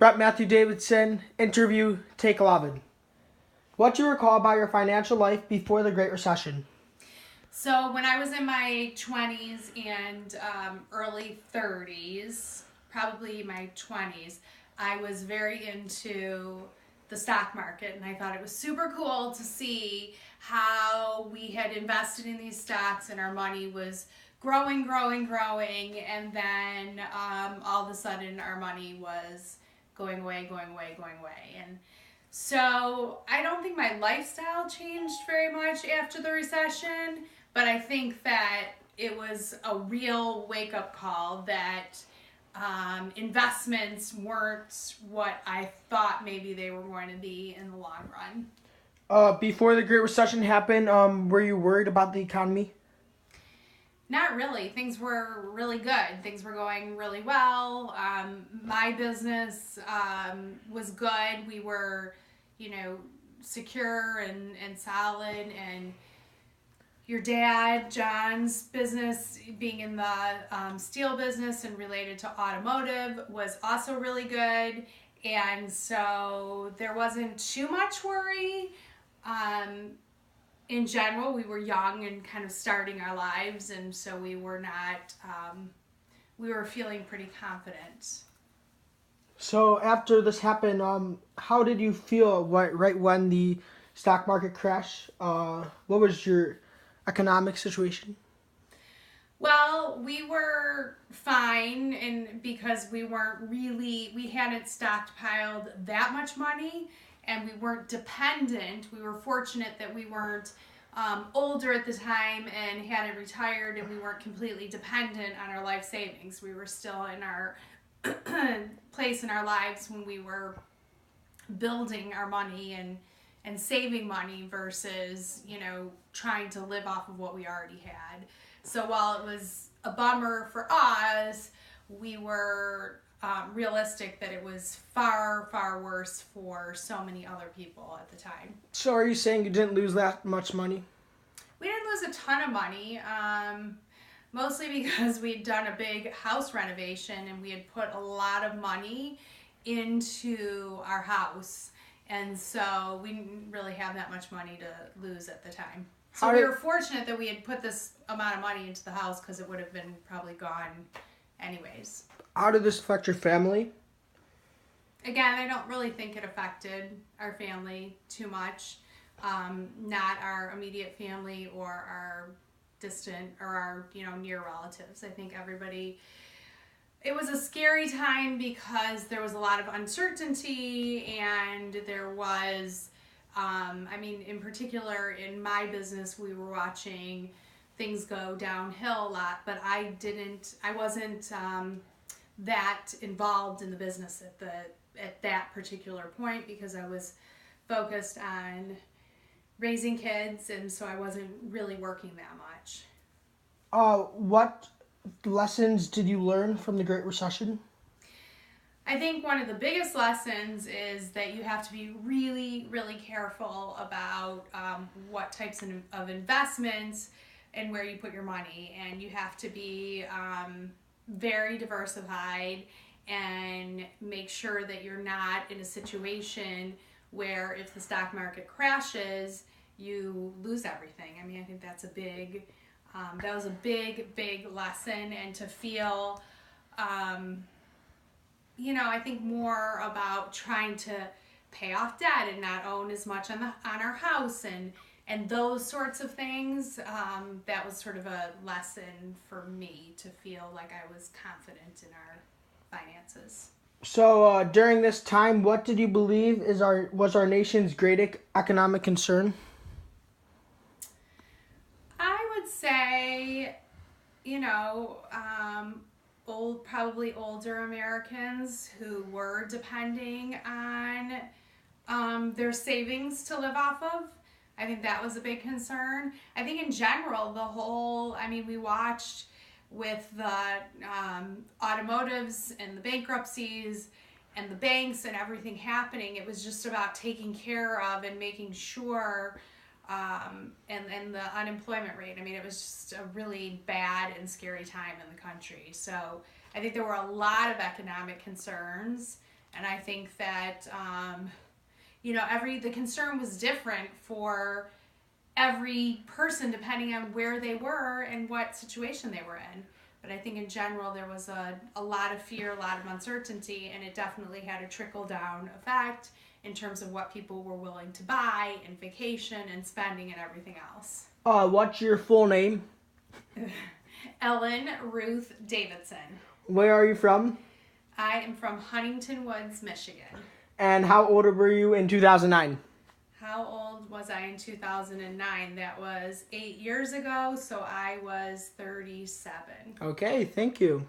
Brett Matthew Davidson, interview, take 11. What do you recall about your financial life before the Great Recession? So when I was in my 20s and early 30s, probably my 20s, I was very into the stock market, and I thought it was super cool to see how we had invested in these stocks and our money was growing, and then all of a sudden our money was going away. And so I don't think my lifestyle changed very much after the recession, but I think that it was a real wake-up call that investments weren't what I thought maybe they were going to be in the long run. Before the Great Recession happened, were you worried about the economy? Not really. Things were really good. Things were going really well. My business was good. We were, secure and solid. And your dad, John's business, being in the steel business and related to automotive, was also really good. And so there wasn't too much worry. In general, we were young and kind of starting our lives, and so we were not, we were feeling pretty confident. So after this happened, how did you feel right when the stock market crashed? What was your economic situation? Well, we were fine, and because we hadn't stockpiled that much money, and we weren't dependent. We were fortunate that we weren't older at the time and hadn't retired, and we weren't completely dependent on our life savings. We were still in our place in our lives when we were building our money and saving money versus, trying to live off of what we already had. So while it was a bummer for us, we were realistic that it was far, far worse for so many other people at the time. So are you saying you didn't lose that much money? We didn't lose a ton of money, mostly because we'd done a big house renovation and we had put a lot of money into our house. And so we didn't really have that much money to lose at the time. So we were fortunate that we had put this amount of money into the house because it would have been probably gone anyways. How did this affect your family? Again, I don't really think it affected our family too much. Not our immediate family or our distant or our, near relatives. I think everybody, it was a scary time because there was a lot of uncertainty and there was, in particular in my business, we were watching things go downhill a lot, but I wasn't that involved in the business at that particular point because I was focused on raising kids, and so I wasn't really working that much. What lessons did you learn from the Great Recession? I think one of the biggest lessons is that you have to be really, really careful about what types of investments and where you put your money, and you have to be very diversified and make sure that you're not in a situation where if the stock market crashes, you lose everything. I think that's that was a big lesson, and to feel, I think more about trying to pay off debt and not own as much on our house and those sorts of things. That was sort of a lesson for me to feel like I was confident in our finances. So during this time, what did you believe was our nation's greatest economic concern? I would say, probably older Americans who were depending on their savings to live off of. I think that was a big concern. I think in general, we watched with the automotives and the bankruptcies and the banks and everything happening. It was just about taking care of and making sure, and the unemployment rate. It was just a really bad and scary time in the country. So I think there were a lot of economic concerns, And I think that, the concern was different for every person depending on where they were and what situation they were in. But I think in general there was a lot of fear, a lot of uncertainty, and it definitely had a trickle-down effect in terms of what people were willing to buy and vacation and spending and everything else. What's your full name? Ellen Ruth Davidson. Where are you from? I am from Huntington Woods, Michigan. And how old were you in 2009? How old was I in 2009? That was 8 years ago, so I was 37. Okay, thank you.